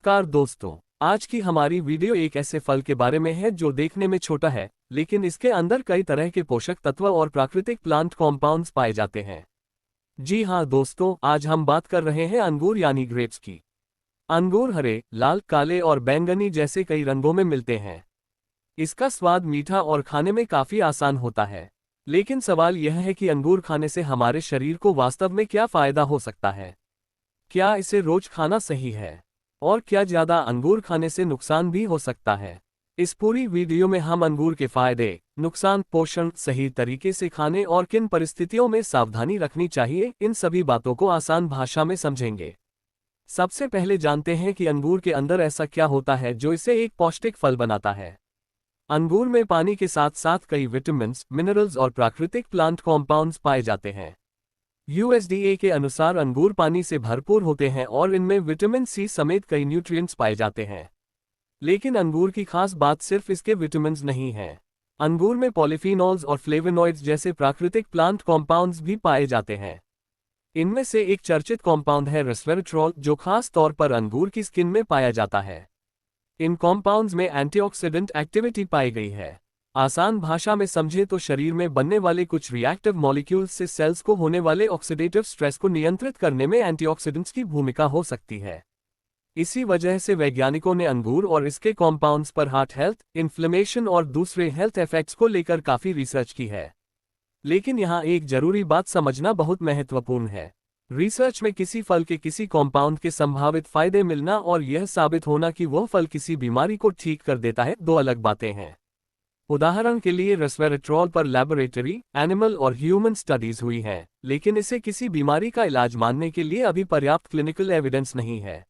Car दोस्तों, आज की हमारी वीडियो एक ऐसे फल के बारे में है जो देखने में छोटा है, लेकिन इसके अंदर कई तरह के पोषक तत्व और प्राकृतिक प्लांट कॉम्पाउंड्स पाए जाते हैं। जी हाँ दोस्तों, आज हम बात कर रहे हैं अंगूर यानी ग्रेप्स की। अंगूर हरे, लाल, काले और बैंगनी जैसे कई रंगों में मिलते हैं। इसका स्वाद मीठा और खाने में काफी आसान होता है। लेकिन सवाल यह है कि अंगूर खाने से हमारे शरीर को वास्तव में क्या फायदा हो सकता है? क्या इसे रोज खाना सही है? और क्या ज्यादा अंगूर खाने से नुकसान भी हो सकता है? इस पूरी वीडियो में हम अंगूर के फायदे, नुकसान, पोषण, सही तरीके से खाने और किन परिस्थितियों में सावधानी रखनी चाहिए, इन सभी बातों को आसान भाषा में समझेंगे। सबसे पहले जानते हैं कि अंगूर के अंदर ऐसा क्या होता है जो इसे एक पौष्टिक फल बनाता है। अंगूर में पानी के साथ साथ कई विटामिन, मिनरल्स और प्राकृतिक प्लांट कॉम्पाउंड्स पाए जाते हैं। यूएसडीए के अनुसार अंगूर पानी से भरपूर होते हैं और इनमें विटामिन सी समेत कई न्यूट्रिएंट्स पाए जाते हैं। लेकिन अंगूर की खास बात सिर्फ इसके विटामिन्स नहीं है। अंगूर में पॉलीफिनॉल्स और फ्लेवोनॉइड्स जैसे प्राकृतिक प्लांट कॉम्पाउंड्स भी पाए जाते हैं। इनमें से एक चर्चित कॉम्पाउंड है रेस्वेराट्रॉल, जो खास तौर पर अंगूर की स्किन में पाया जाता है। इन कॉम्पाउंड्स में एंटीऑक्सीडेंट एक्टिविटी पाई गई है। आसान भाषा में समझे तो शरीर में बनने वाले कुछ रिएक्टिव मॉलिक्यूल्स से सेल्स को होने वाले ऑक्सीडेटिव स्ट्रेस को नियंत्रित करने में एंटीऑक्सीडेंट्स की भूमिका हो सकती है। इसी वजह से वैज्ञानिकों ने अंगूर और इसके कॉम्पाउंड्स पर हार्ट हेल्थ, इन्फ्लेमेशन और दूसरे हेल्थ इफेक्ट्स को लेकर काफी रिसर्च की है। लेकिन यहाँ एक जरूरी बात समझना बहुत महत्वपूर्ण है। रिसर्च में किसी फल के किसी कॉम्पाउंड के संभावित फायदे मिलना और यह साबित होना कि वह फल किसी बीमारी को ठीक कर देता है, दो अलग बातें हैं। उदाहरण के लिए रेस्वेराट्रॉल पर लैबोरेटरी, एनिमल और ह्यूमन स्टडीज हुई हैं, लेकिन इसे किसी बीमारी का इलाज मानने के लिए अभी पर्याप्त क्लिनिकल एविडेंस नहीं है।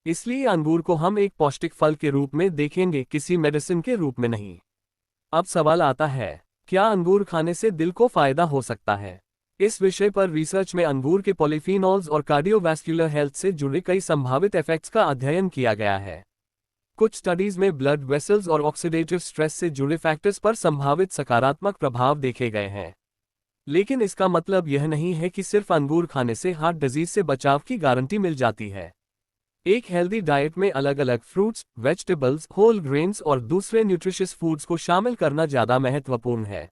इसलिए अंगूर को हम एक पौष्टिक फल के रूप में देखेंगे, किसी मेडिसिन के रूप में नहीं। अब सवाल आता है, क्या अंगूर खाने से दिल को फायदा हो सकता है? इस विषय पर रिसर्च में अंगूर के पॉलीफिनॉल्स और कार्डियोवैस्कुलर हेल्थ से जुड़े कई संभावित इफेक्ट्स का अध्ययन किया गया है। कुछ स्टडीज में ब्लड वेसल्स और ऑक्सीडेटिव स्ट्रेस से जुड़े फैक्टर्स पर संभावित सकारात्मक प्रभाव देखे गए हैं। लेकिन इसका मतलब यह नहीं है कि सिर्फ अंगूर खाने से हार्ट डिजीज से बचाव की गारंटी मिल जाती है। एक हेल्दी डाइट में अलग अलग फ्रूट्स, वेजिटेबल्स, होल ग्रेन्स और दूसरे न्यूट्रिशियस फूड्स को शामिल करना ज्यादा महत्वपूर्ण है।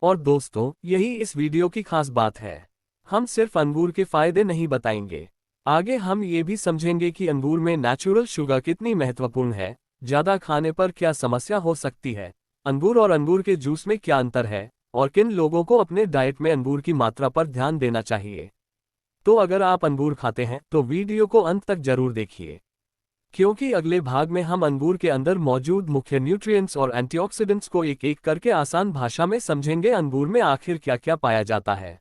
और दोस्तों, यही इस वीडियो की खास बात है। हम सिर्फ अंगूर के फायदे नहीं बताएंगे, आगे हम ये भी समझेंगे कि अंगूर में नेचुरल शुगर कितनी महत्वपूर्ण है, ज्यादा खाने पर क्या समस्या हो सकती है, अंगूर और अंगूर के जूस में क्या अंतर है, और किन लोगों को अपने डाइट में अंगूर की मात्रा पर ध्यान देना चाहिए। तो अगर आप अंगूर खाते हैं तो वीडियो को अंत तक जरूर देखिए, क्योंकि अगले भाग में हम अंगूर के अंदर मौजूद मुख्य न्यूट्रिएंट्स और एंटीऑक्सीडेंट्स को एक एक करके आसान भाषा में समझेंगे। अंगूर में आखिर क्या क्या पाया जाता है।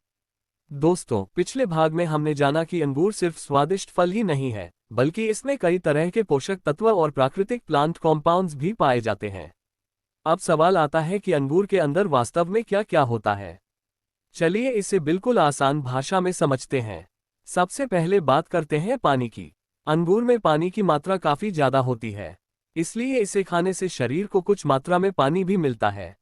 दोस्तों, पिछले भाग में हमने जाना कि अंगूर सिर्फ स्वादिष्ट फल ही नहीं है, बल्कि इसमें कई तरह के पोषक तत्व और प्राकृतिक प्लांट कॉम्पाउंड्स भी पाए जाते हैं। अब सवाल आता है कि अंगूर के अंदर वास्तव में क्या क्या होता है। चलिए इसे बिल्कुल आसान भाषा में समझते हैं। सबसे पहले बात करते हैं पानी की। अंगूर में पानी की मात्रा काफी ज्यादा होती है, इसलिए इसे खाने से शरीर को कुछ मात्रा में पानी भी मिलता है।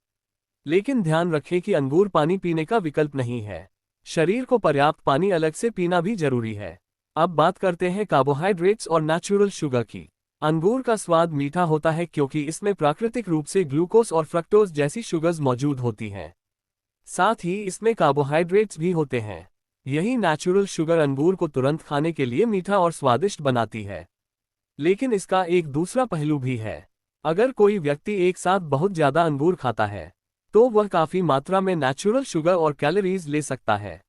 लेकिन ध्यान रखें कि अंगूर पानी पीने का विकल्प नहीं है। शरीर को पर्याप्त पानी अलग से पीना भी जरूरी है। अब बात करते हैं कार्बोहाइड्रेट्स और नेचुरल शुगर की। अंगूर का स्वाद मीठा होता है क्योंकि इसमें प्राकृतिक रूप से ग्लूकोज और फ्रक्टोज जैसी शुगर्स मौजूद होती हैं। साथ ही इसमें कार्बोहाइड्रेट्स भी होते हैं। यही नेचुरल शुगर अंगूर को तुरंत खाने के लिए मीठा और स्वादिष्ट बनाती है। लेकिन इसका एक दूसरा पहलू भी है। अगर कोई व्यक्ति एक साथ बहुत ज्यादा अंगूर खाता है तो वह काफी मात्रा में नेचुरल शुगर और कैलोरीज ले सकता है।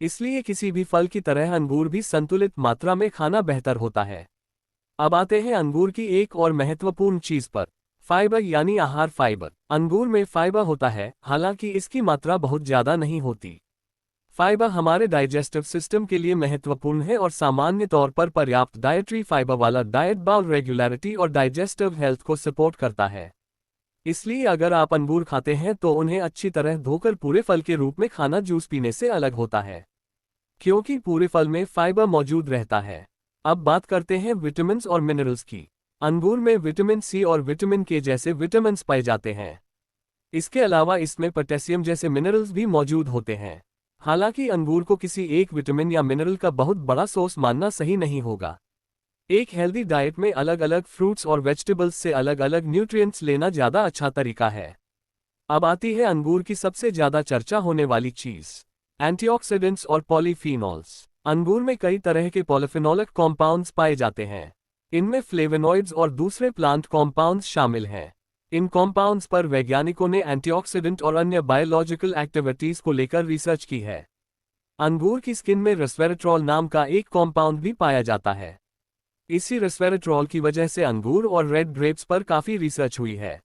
इसलिए किसी भी फल की तरह अंगूर भी संतुलित मात्रा में खाना बेहतर होता है। अब आते हैं अंगूर की एक और महत्वपूर्ण चीज पर, फाइबर यानी आहार फाइबर। अंगूर में फाइबर होता है, हालांकि इसकी मात्रा बहुत ज्यादा नहीं होती। फाइबर हमारे डाइजेस्टिव सिस्टम के लिए महत्वपूर्ण है और सामान्य तौर पर पर्याप्त डाइटरी फाइबर वाला डाइट बाउल रेगुलरिटी और डाइजेस्टिव हेल्थ को सपोर्ट करता है। इसलिए अगर आप अंगूर खाते हैं तो उन्हें अच्छी तरह धोकर पूरे फल के रूप में खाना जूस पीने से अलग होता है, क्योंकि पूरे फल में फाइबर मौजूद रहता है। अब बात करते हैं विटामिन्स और मिनरल्स की। अंगूर में विटामिन सी और विटामिन के जैसे विटामिन्स पाए जाते हैं। इसके अलावा इसमें पोटेशियम जैसे मिनरल्स भी मौजूद होते हैं। हालांकि अंगूर को किसी एक विटामिन या मिनरल का बहुत बड़ा सोर्स मानना सही नहीं होगा। एक हेल्दी डाइट में अलग अलग फ्रूट्स और वेजिटेबल्स से अलग अलग न्यूट्रिएंट्स लेना ज़्यादा अच्छा तरीका है। अब आती है अंगूर की सबसे ज़्यादा चर्चा होने वाली चीज़, एंटीऑक्सीडेंट्स और पॉलीफीनॉल्स। अंगूर में कई तरह के पॉलीफेनोलिक कॉम्पाउंड्स पाए जाते हैं। इनमें फ्लेवोनॉइड्स और दूसरे प्लांट कॉम्पाउंड्स शामिल हैं। इन कॉम्पाउंड्स पर वैज्ञानिकों ने एंटीऑक्सीडेंट और अन्य बायोलॉजिकल एक्टिविटीज को लेकर रिसर्च की है। अंगूर की स्किन में रेस्वेरेट्रॉल नाम का एक कॉम्पाउंड भी पाया जाता है। इसी रेस्वेरेट्रॉल की वजह से अंगूर और रेड ग्रेप्स पर काफ़ी रिसर्च हुई है।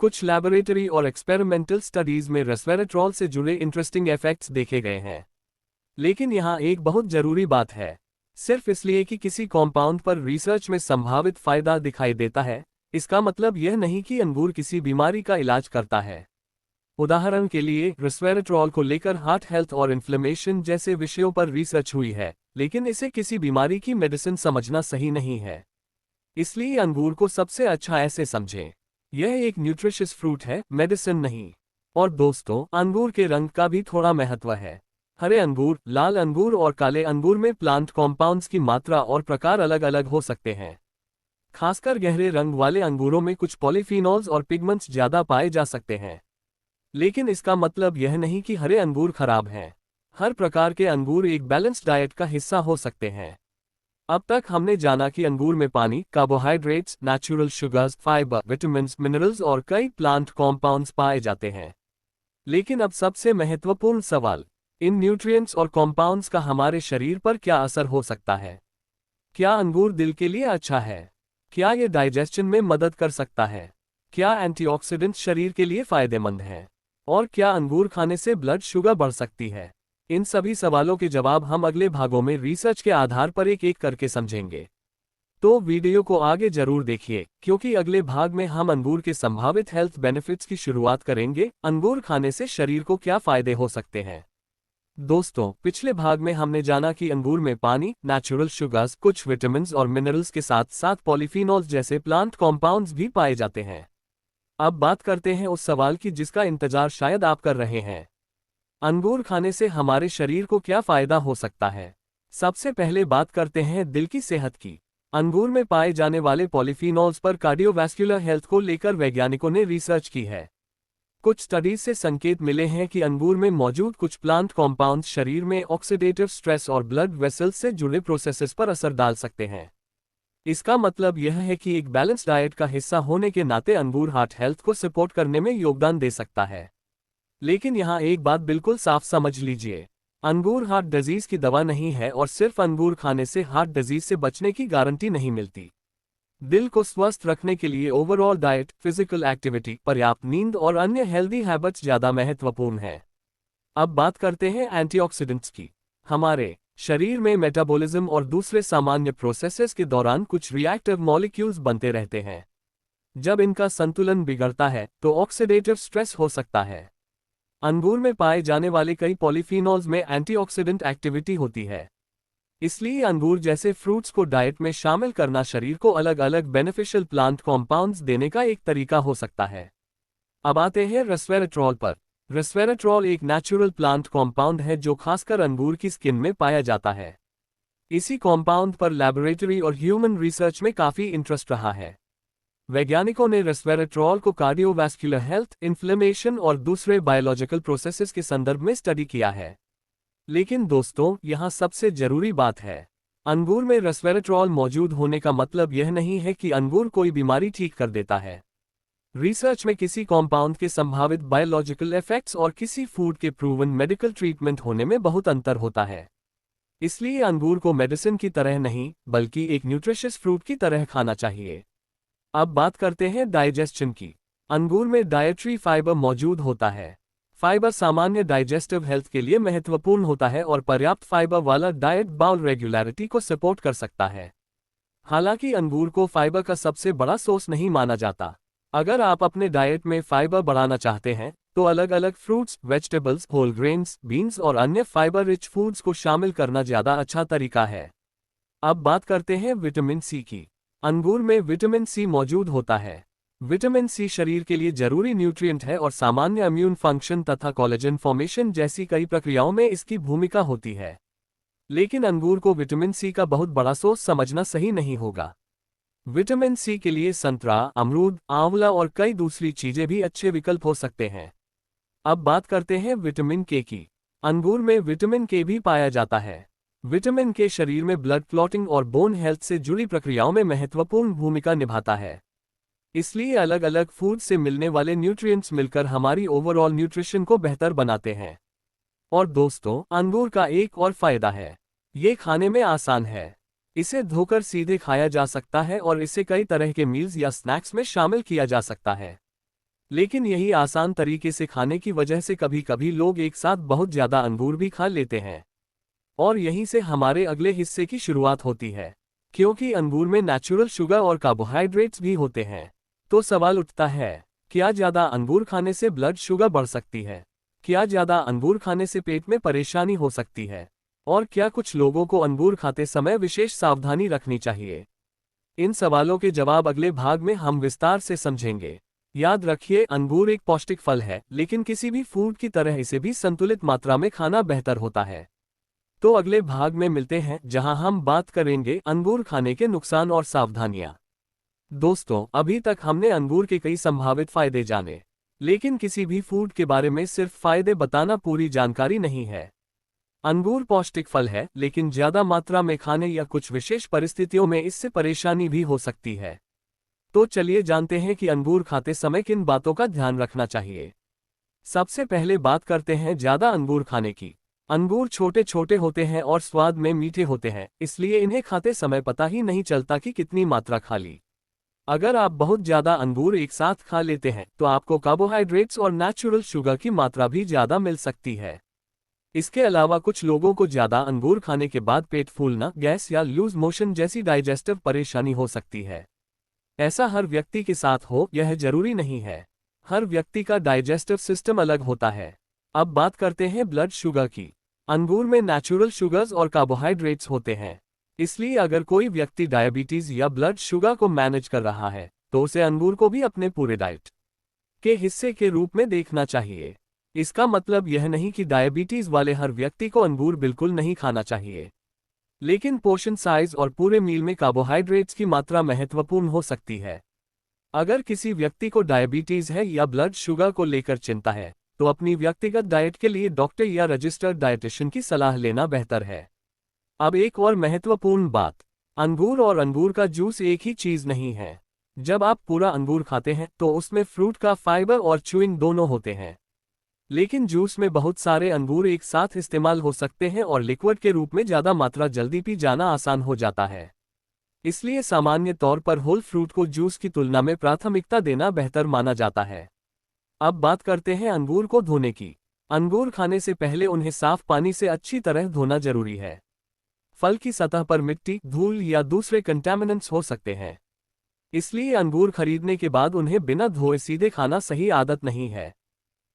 कुछ लैबोरेटरी और एक्सपेरिमेंटल स्टडीज में रेस्वेरेट्रॉल से जुड़े इंटरेस्टिंग इफेक्ट्स देखे गए हैं। लेकिन यहाँ एक बहुत जरूरी बात है, सिर्फ इसलिए कि किसी कॉम्पाउंड पर रिसर्च में संभावित फायदा दिखाई देता है, इसका मतलब यह नहीं कि अंगूर किसी बीमारी का इलाज करता है। उदाहरण के लिए रेस्वेरेट्रॉल को लेकर हार्ट हेल्थ और इन्फ्लेमेशन जैसे विषयों पर रिसर्च हुई है, लेकिन इसे किसी बीमारी की मेडिसिन समझना सही नहीं है। इसलिए अंगूर को सबसे अच्छा ऐसे समझें, यह एक न्यूट्रिशियस फ्रूट है, मेडिसिन नहीं। और दोस्तों, अंगूर के रंग का भी थोड़ा महत्व है। हरे अंगूर, लाल अंगूर और काले अंगूर में प्लांट कॉम्पाउंड्स की मात्रा और प्रकार अलग अलग हो सकते हैं। खासकर गहरे रंग वाले अंगूरों में कुछ पॉलीफीनॉल्स और पिगमेंट्स ज़्यादा पाए जा सकते हैं। लेकिन इसका मतलब यह नहीं कि हरे अंगूर खराब हैं। हर प्रकार के अंगूर एक बैलेंस्ड डाइट का हिस्सा हो सकते हैं। अब तक हमने जाना कि अंगूर में पानी, carbohydrates, natural sugars, fibre, vitamins, minerals और कई प्लांट कॉम्पाउंड्स पाए जाते हैं। लेकिन अब सबसे महत्वपूर्ण सवाल, इन न्यूट्रिएंट्स और कॉम्पाउंड्स का हमारे शरीर पर क्या असर हो सकता है? क्या अंगूर दिल के लिए अच्छा है? क्या ये डाइजेशन में मदद कर सकता है? क्या एंटीऑक्सीडेंट्स शरीर के लिए फायदेमंद हैं? और क्या अंगूर खाने से ब्लड शुगर बढ़ सकती है? इन सभी सवालों के जवाब हम अगले भागों में रिसर्च के आधार पर एक एक करके समझेंगे। तो वीडियो को आगे जरूर देखिए, क्योंकि अगले भाग में हम अंगूर के संभावित हेल्थ बेनिफिट्स की शुरुआत करेंगे। अंगूर खाने से शरीर को क्या फायदे हो सकते हैं? दोस्तों, पिछले भाग में हमने जाना कि अंगूर में पानी, नेचुरल शुगर्स, कुछ विटामिन्स और मिनरल्स के साथ साथ पॉलीफीनॉल्स जैसे प्लांट कॉम्पाउंड्स भी पाए जाते हैं। अब बात करते हैं उस सवाल की जिसका इंतजार शायद आप कर रहे हैं, अंगूर खाने से हमारे शरीर को क्या फायदा हो सकता है? सबसे पहले बात करते हैं दिल की सेहत की। अंगूर में पाए जाने वाले पॉलीफीनॉल्स पर कार्डियोवैस्कुलर हेल्थ को लेकर वैज्ञानिकों ने रिसर्च की है। कुछ स्टडीज से संकेत मिले हैं कि अंगूर में मौजूद कुछ प्लांट कॉम्पाउंड्स शरीर में ऑक्सीडेटिव स्ट्रेस और ब्लड वेसल्स से जुड़े प्रोसेसेस पर असर डाल सकते हैं। इसका मतलब यह है कि एक बैलेंस डाइट का हिस्सा होने के नाते अंगूर हार्ट हेल्थ को सपोर्ट करने में योगदान दे सकता है। लेकिन यहाँ एक बात बिल्कुल साफ समझ लीजिए, अंगूर हार्ट डिजीज की दवा नहीं है और सिर्फ अंगूर खाने से हार्ट डिजीज से बचने की गारंटी नहीं मिलती। दिल को स्वस्थ रखने के लिए ओवरऑल डाइट, फिजिकल एक्टिविटी, पर्याप्त नींद और अन्य हेल्दी हैबिट्स ज़्यादा महत्वपूर्ण है। अब बात करते हैं एंटीऑक्सीडेंट्स की। हमारे शरीर में मेटाबॉलिज्म और दूसरे सामान्य प्रोसेसेस के दौरान कुछ रिएक्टिव मॉलिक्यूल्स बनते रहते हैं। जब इनका संतुलन बिगड़ता है तो ऑक्सीडेटिव स्ट्रेस हो सकता है। अंगूर में पाए जाने वाले कई पॉलीफीनॉल्स में एंटीऑक्सीडेंट एक्टिविटी होती है। इसलिए अंगूर जैसे फ्रूट्स को डाइट में शामिल करना शरीर को अलग अलग बेनिफिशियल प्लांट कॉम्पाउंड्स देने का एक तरीका हो सकता है। अब आते हैं रेस्वेरेट्रॉल पर। रेस्वेरेट्रॉल एक नेचुरल प्लांट कॉम्पाउंड है जो खासकर अंगूर की स्किन में पाया जाता है। इसी कॉम्पाउंड पर लैबोरेटरी और ह्यूमन रिसर्च में काफ़ी इंटरेस्ट रहा है। वैज्ञानिकों ने रेस्वेरेट्रॉल को कार्डियोवैस्कुलर हेल्थ, इन्फ्लेमेशन और दूसरे बायोलॉजिकल प्रोसेसेस के संदर्भ में स्टडी किया है। लेकिन दोस्तों, यहाँ सबसे जरूरी बात है, अंगूर में रेस्वेरेट्रॉल मौजूद होने का मतलब यह नहीं है कि अंगूर कोई बीमारी ठीक कर देता है। रिसर्च में किसी कॉम्पाउंड के संभावित बायोलॉजिकल इफेक्ट्स और किसी फूड के प्रूवन मेडिकल ट्रीटमेंट होने में बहुत अंतर होता है। इसलिए अंगूर को मेडिसिन की तरह नहीं, बल्कि एक न्यूट्रिशियस फ्रूट की तरह खाना चाहिए। अब बात करते हैं डाइजेशन की। अंगूर में डाइटरी फाइबर मौजूद होता है। फाइबर सामान्य डाइजेस्टिव हेल्थ के लिए महत्वपूर्ण होता है और पर्याप्त फाइबर वाला डाइट बाउल रेगुलरिटी को सपोर्ट कर सकता है। हालांकि अंगूर को फाइबर का सबसे बड़ा सोर्स नहीं माना जाता। अगर आप अपने डाइट में फाइबर बढ़ाना चाहते हैं तो अलग अलग fruits, vegetables, whole grains, beans और अन्य फाइबर रिच फूड्स को शामिल करना ज़्यादा अच्छा तरीका है। अब बात करते हैं विटामिन सी की। अंगूर में विटामिन सी मौजूद होता है। विटामिन सी शरीर के लिए जरूरी न्यूट्रिएंट है और सामान्य इम्यून फंक्शन तथा कोलेजन फॉर्मेशन जैसी कई प्रक्रियाओं में इसकी भूमिका होती है। लेकिन अंगूर को विटामिन सी का बहुत बड़ा सोर्स समझना सही नहीं होगा। विटामिन सी के लिए संतरा, अमरूद, आंवला और कई दूसरी चीजें भी अच्छे विकल्प हो सकते हैं। अब बात करते हैं विटामिन के की। अंगूर में विटामिन के भी पाया जाता है। विटामिन के शरीर में ब्लड क्लॉटिंग और बोन हेल्थ से जुड़ी प्रक्रियाओं में महत्वपूर्ण भूमिका निभाता है। इसलिए अलग अलग फूड से मिलने वाले न्यूट्रिएंट्स मिलकर हमारी ओवरऑल न्यूट्रिशन को बेहतर बनाते हैं। और दोस्तों, अंगूर का एक और फायदा है, ये खाने में आसान है। इसे धोकर सीधे खाया जा सकता है और इसे कई तरह के मील्स या स्नैक्स में शामिल किया जा सकता है। लेकिन यही आसान तरीके से खाने की वजह से कभी कभी लोग एक साथ बहुत ज्यादा अंगूर भी खा लेते हैं। और यहीं से हमारे अगले हिस्से की शुरुआत होती है। क्योंकि अंगूर में नेचुरल शुगर और कार्बोहाइड्रेट्स भी होते हैं, तो सवाल उठता है, क्या ज्यादा अंगूर खाने से ब्लड शुगर बढ़ सकती है? क्या ज्यादा अंगूर खाने से पेट में परेशानी हो सकती है? और क्या कुछ लोगों को अंगूर खाते समय विशेष सावधानी रखनी चाहिए? इन सवालों के जवाब अगले भाग में हम विस्तार से समझेंगे। याद रखिए, अंगूर एक पौष्टिक फल है, लेकिन किसी भी फूड की तरह इसे भी संतुलित मात्रा में खाना बेहतर होता है। तो अगले भाग में मिलते हैं, जहां हम बात करेंगे अंगूर खाने के नुकसान और सावधानियां। दोस्तों, अभी तक हमने अंगूर के कई संभावित फायदे जाने, लेकिन किसी भी फूड के बारे में सिर्फ फायदे बताना पूरी जानकारी नहीं है। अंगूर पौष्टिक फल है, लेकिन ज्यादा मात्रा में खाने या कुछ विशेष परिस्थितियों में इससे परेशानी भी हो सकती है। तो चलिए जानते हैं कि अंगूर खाते समय किन बातों का ध्यान रखना चाहिए। सबसे पहले बात करते हैं ज्यादा अंगूर खाने की। अंगूर छोटे छोटे होते हैं और स्वाद में मीठे होते हैं, इसलिए इन्हें खाते समय पता ही नहीं चलता कि कितनी मात्रा खा ली। अगर आप बहुत ज्यादा अंगूर एक साथ खा लेते हैं तो आपको कार्बोहाइड्रेट्स और नेचुरल शुगर की मात्रा भी ज्यादा मिल सकती है। इसके अलावा कुछ लोगों को ज्यादा अंगूर खाने के बाद पेट फूलना, गैस या लूज मोशन जैसी डाइजेस्टिव परेशानी हो सकती है। ऐसा हर व्यक्ति के साथ हो, यह जरूरी नहीं है। हर व्यक्ति का डाइजेस्टिव सिस्टम अलग होता है। अब बात करते हैं ब्लड शुगर की। अंगूर में नेचुरल शुगर्स और कार्बोहाइड्रेट्स होते हैं, इसलिए अगर कोई व्यक्ति डायबिटीज या ब्लड शुगर को मैनेज कर रहा है तो उसे अंगूर को भी अपने पूरे डाइट के हिस्से के रूप में देखना चाहिए। इसका मतलब यह नहीं कि डायबिटीज वाले हर व्यक्ति को अंगूर बिल्कुल नहीं खाना चाहिए, लेकिन पोर्शन साइज और पूरे मील में कार्बोहाइड्रेट्स की मात्रा महत्वपूर्ण हो सकती है। अगर किसी व्यक्ति को डायबिटीज है या ब्लड शुगर को लेकर चिंता है तो अपनी व्यक्तिगत डाइट के लिए डॉक्टर या रजिस्टर्ड डाइटिशियन की सलाह लेना बेहतर है। अब एक और महत्वपूर्ण बात, अंगूर और अंगूर का जूस एक ही चीज नहीं है। जब आप पूरा अंगूर खाते हैं तो उसमें फ्रूट का फाइबर और च्यूइंग दोनों होते हैं, लेकिन जूस में बहुत सारे अंगूर एक साथ इस्तेमाल हो सकते हैं और लिक्विड के रूप में ज्यादा मात्रा जल्दी पी जाना आसान हो जाता है। इसलिए सामान्य तौर पर होल फ्रूट को जूस की तुलना में प्राथमिकता देना बेहतर माना जाता है। अब बात करते हैं अंगूर को धोने की। अंगूर खाने से पहले उन्हें साफ पानी से अच्छी तरह धोना जरूरी है। फल की सतह पर मिट्टी, धूल या दूसरे कंटामिनेंट्स हो सकते हैं, इसलिए अंगूर खरीदने के बाद उन्हें बिना धोए सीधे खाना सही आदत नहीं है।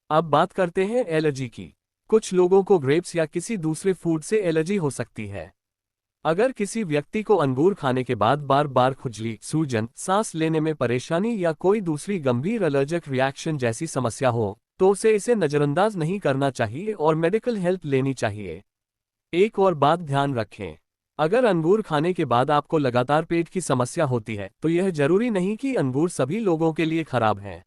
अब बात करते हैं एलर्जी की। कुछ लोगों को ग्रेप्स या किसी दूसरे फूड से एलर्जी हो सकती है। अगर किसी व्यक्ति को अंगूर खाने के बाद बार बार खुजली, सूजन, सांस लेने में परेशानी या कोई दूसरी गंभीर एलर्जिक रिएक्शन जैसी समस्या हो तो उसे इसे नजरअंदाज नहीं करना चाहिए और मेडिकल हेल्प लेनी चाहिए। एक और बात ध्यान रखें, अगर अंगूर खाने के बाद आपको लगातार पेट की समस्या होती है तो यह जरूरी नहीं कि अंगूर सभी लोगों के लिए खराब है।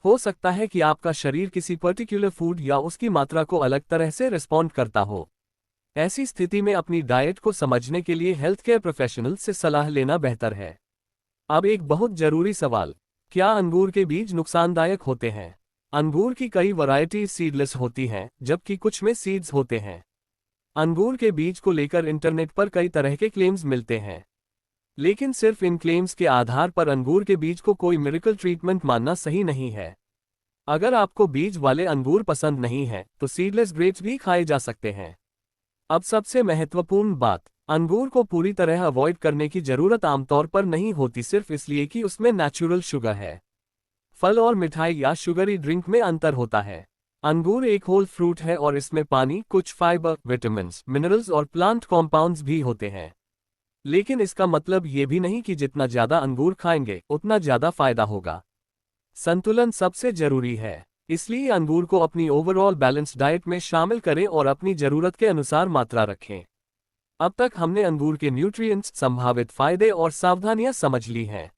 हो सकता है कि आपका शरीर किसी पर्टिकुलर फूड या उसकी मात्रा को अलग तरह से रिस्पॉन्ड करता हो। ऐसी स्थिति में अपनी डाइट को समझने के लिए हेल्थ केयर प्रोफेशनल से सलाह लेना बेहतर है। अब एक बहुत जरूरी सवाल, क्या अंगूर के बीज नुकसानदायक होते हैं? अंगूर की कई वैरायटी सीडलेस होती हैं, जबकि कुछ में सीड्स होते हैं। अंगूर के बीज को लेकर इंटरनेट पर कई तरह के क्लेम्स मिलते हैं, लेकिन सिर्फ इन क्लेम्स के आधार पर अंगूर के बीज को कोई मिरेकल ट्रीटमेंट मानना सही नहीं है। अगर आपको बीज वाले अंगूर पसंद नहीं है तो सीडलेस ग्रेप्स भी खाए जा सकते हैं। अब सबसे महत्वपूर्ण बात, अंगूर को पूरी तरह अवॉइड करने की जरूरत आमतौर पर नहीं होती, सिर्फ इसलिए कि उसमें नेचुरल शुगर है। फल और मिठाई या शुगरी ड्रिंक में अंतर होता है। अंगूर एक होल फ्रूट है और इसमें पानी, कुछ फाइबर, विटामिन्स, मिनरल्स और प्लांट कॉम्पाउंड्स भी होते हैं। लेकिन इसका मतलब ये भी नहीं कि जितना ज्यादा अंगूर खाएंगे उतना ज्यादा फायदा होगा। संतुलन सबसे जरूरी है, इसलिए अंगूर को अपनी ओवरऑल बैलेंस डाइट में शामिल करें और अपनी जरूरत के अनुसार मात्रा रखें। अब तक हमने अंगूर के न्यूट्रिएंट्स, संभावित फायदे और सावधानियां समझ ली हैं।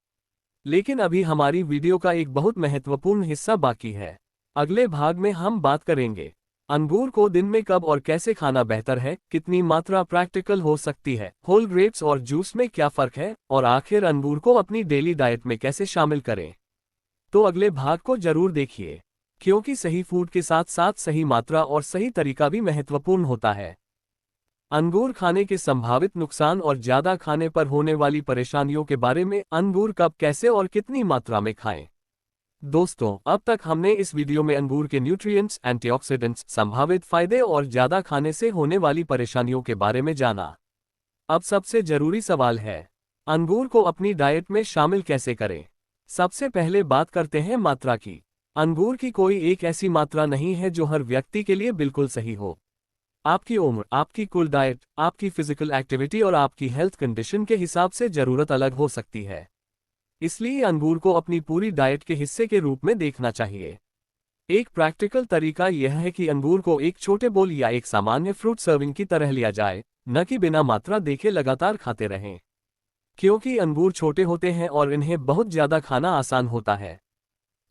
लेकिन अभी हमारी वीडियो का एक बहुत महत्वपूर्ण हिस्सा बाकी है। अगले भाग में हम बात करेंगे अंगूर को दिन में कब और कैसे खाना बेहतर है, कितनी मात्रा प्रैक्टिकल हो सकती है, होल ग्रेप्स और जूस में क्या फर्क है, और आखिर अंगूर को अपनी डेली डाइट में कैसे शामिल करें। तो अगले भाग को जरूर देखिए, क्योंकि सही फूड के साथ साथ सही मात्रा और सही तरीका भी महत्वपूर्ण होता है। अंगूर खाने के संभावित नुकसान और ज्यादा खाने पर होने वाली परेशानियों के बारे में, अंगूर कब, कैसे और कितनी मात्रा में खाएं। दोस्तों, अब तक हमने इस वीडियो में अंगूर के न्यूट्रिएंट्स, एंटीऑक्सीडेंट्स, संभावित फायदे और ज्यादा खाने से होने वाली परेशानियों के बारे में जाना। अब सबसे जरूरी सवाल है, अंगूर को अपनी डाइट में शामिल कैसे करें। सबसे पहले बात करते हैं मात्रा की। अंगूर की कोई एक ऐसी मात्रा नहीं है जो हर व्यक्ति के लिए बिल्कुल सही हो। आपकी उम्र, आपकी कुल डाइट, आपकी फिजिकल एक्टिविटी और आपकी हेल्थ कंडीशन के हिसाब से जरूरत अलग हो सकती है। इसलिए अंगूर को अपनी पूरी डाइट के हिस्से के रूप में देखना चाहिए। एक प्रैक्टिकल तरीका यह है कि अंगूर को एक छोटे बोल या एक सामान्य फ्रूट सर्विंग की तरह लिया जाए, न कि बिना मात्रा देखे लगातार खाते रहें। क्योंकि अंगूर छोटे होते हैं और इन्हें बहुत ज्यादा खाना आसान होता है।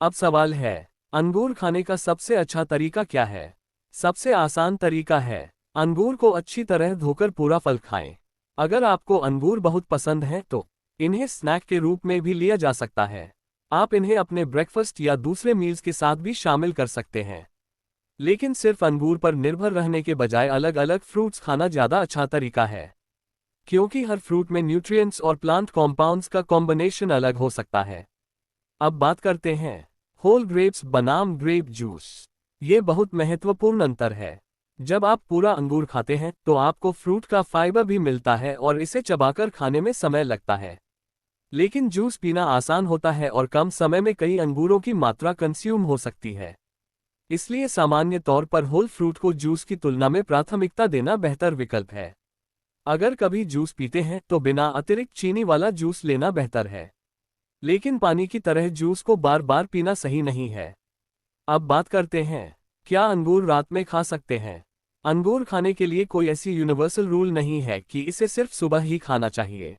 अब सवाल है, अंगूर खाने का सबसे अच्छा तरीका क्या है। सबसे आसान तरीका है, अंगूर को अच्छी तरह धोकर पूरा फल खाएं। अगर आपको अंगूर बहुत पसंद है तो इन्हें स्नैक के रूप में भी लिया जा सकता है। आप इन्हें अपने ब्रेकफास्ट या दूसरे मील्स के साथ भी शामिल कर सकते हैं। लेकिन सिर्फ अंगूर पर निर्भर रहने के बजाय अलग अलग फ्रूट्स खाना ज़्यादा अच्छा तरीका है, क्योंकि हर फ्रूट में न्यूट्रिएंट्स और प्लांट कॉम्पाउंड्स का कॉम्बिनेशन अलग हो सकता है। अब बात करते हैं होल ग्रेप्स बनाम ग्रेप जूस। ये बहुत महत्वपूर्ण अंतर है। जब आप पूरा अंगूर खाते हैं तो आपको फ्रूट का फाइबर भी मिलता है और इसे चबाकर खाने में समय लगता है। लेकिन जूस पीना आसान होता है और कम समय में कई अंगूरों की मात्रा कंज्यूम हो सकती है। इसलिए सामान्य तौर पर होल फ्रूट को जूस की तुलना में प्राथमिकता देना बेहतर विकल्प है। अगर कभी जूस पीते हैं तो बिना अतिरिक्त चीनी वाला जूस लेना बेहतर है। लेकिन पानी की तरह जूस को बार बार पीना सही नहीं है। अब बात करते हैं, क्या अंगूर रात में खा सकते हैं। अंगूर खाने के लिए कोई ऐसी यूनिवर्सल रूल नहीं है कि इसे सिर्फ सुबह ही खाना चाहिए।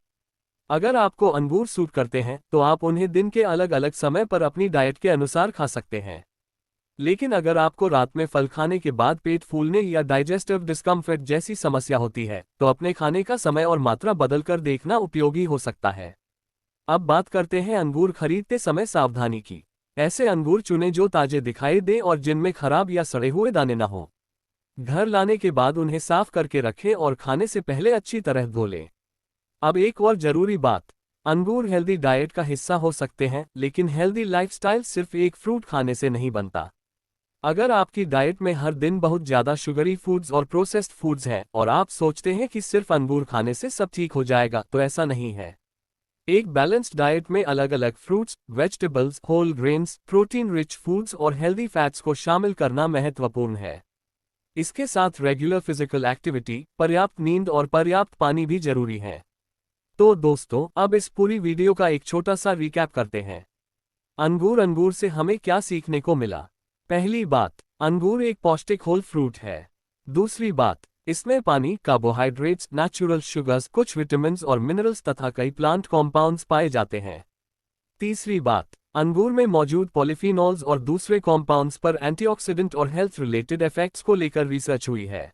अगर आपको अंगूर सूट करते हैं तो आप उन्हें दिन के अलग अलग समय पर अपनी डाइट के अनुसार खा सकते हैं। लेकिन अगर आपको रात में फल खाने के बाद पेट फूलने या डाइजेस्टिव डिस्कम्फर्ट जैसी समस्या होती है तो अपने खाने का समय और मात्रा बदलकर देखना उपयोगी हो सकता है। अब बात करते हैं अंगूर खरीदते समय सावधानी की। ऐसे अंगूर चुनें जो ताजे दिखाई दें और जिनमें खराब या सड़े हुए दाने न हो। घर लाने के बाद उन्हें साफ करके रखें और खाने से पहले अच्छी तरह धो लें। अब एक और जरूरी बात, अंगूर हेल्दी डाइट का हिस्सा हो सकते हैं, लेकिन हेल्दी लाइफस्टाइल सिर्फ एक फ्रूट खाने से नहीं बनता। अगर आपकी डाइट में हर दिन बहुत ज्यादा शुगरी फूड्स और प्रोसेस्ड फूड्स हैं और आप सोचते हैं कि सिर्फ अंगूर खाने से सब ठीक हो जाएगा, तो ऐसा नहीं है। एक बैलेंस्ड डाइट में अलग अलग fruits, vegetables, whole grains, protein rich foods और हेल्दी फैट्स को शामिल करना महत्वपूर्ण है। इसके साथ रेगुलर फिजिकल एक्टिविटी, पर्याप्त नींद और पर्याप्त पानी भी जरूरी है। तो दोस्तों, अब इस पूरी वीडियो का एक छोटा सा रिकैप करते हैं। अंगूर से हमें क्या सीखने को मिला। पहली बात, अंगूर एक पौष्टिक होल फ्रूट है। दूसरी बात, इसमें पानी, कार्बोहाइड्रेट्स, नेचुरल शुगर्स, कुछ विटामिन्स और मिनरल्स तथा कई प्लांट कॉम्पाउंड्स पाए जाते हैं। तीसरी बात, अंगूर में मौजूद पॉलीफिनॉल्स और दूसरे कॉम्पाउंड्स पर एंटीऑक्सीडेंट और हेल्थ रिलेटेड इफेक्ट्स को लेकर रिसर्च हुई है।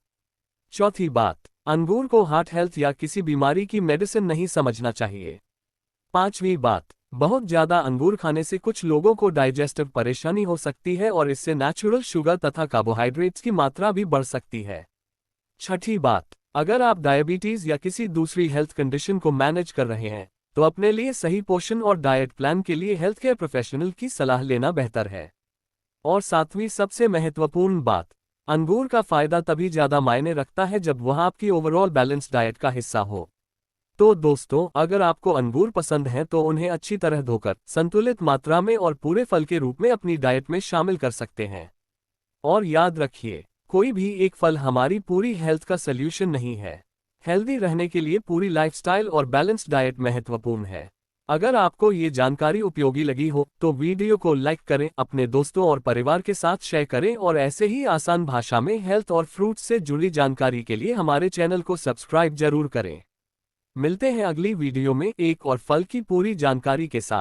चौथी बात, अंगूर को हार्ट हेल्थ या किसी बीमारी की मेडिसिन नहीं समझना चाहिए। पांचवी बात, बहुत ज्यादा अंगूर खाने से कुछ लोगों को डाइजेस्टिव परेशानी हो सकती है और इससे नेचुरल शुगर तथा कार्बोहाइड्रेट्स की मात्रा भी बढ़ सकती है। छठी बात, अगर आप डायबिटीज या किसी दूसरी हेल्थ कंडीशन को मैनेज कर रहे हैं तो अपने लिए सही पोषण और डाइट प्लान के लिए हेल्थ केयर प्रोफेशनल की सलाह लेना बेहतर है। और सातवीं सबसे महत्वपूर्ण बात, अंगूर का फायदा तभी ज्यादा मायने रखता है जब वह आपकी ओवरऑल बैलेंस डाइट का हिस्सा हो। तो दोस्तों, अगर आपको अंगूर पसंद है तो उन्हें अच्छी तरह धोकर संतुलित मात्रा में और पूरे फल के रूप में अपनी डाइट में शामिल कर सकते हैं। और याद रखिए, कोई भी एक फल हमारी पूरी हेल्थ का सल्यूशन नहीं है। हेल्दी रहने के लिए पूरी लाइफस्टाइल और बैलेंस्ड डाइट महत्वपूर्ण है। अगर आपको ये जानकारी उपयोगी लगी हो तो वीडियो को लाइक करें, अपने दोस्तों और परिवार के साथ शेयर करें और ऐसे ही आसान भाषा में हेल्थ और फ्रूट्स से जुड़ी जानकारी के लिए हमारे चैनल को सब्सक्राइब जरूर करें। मिलते हैं अगली वीडियो में एक और फल की पूरी जानकारी के साथ।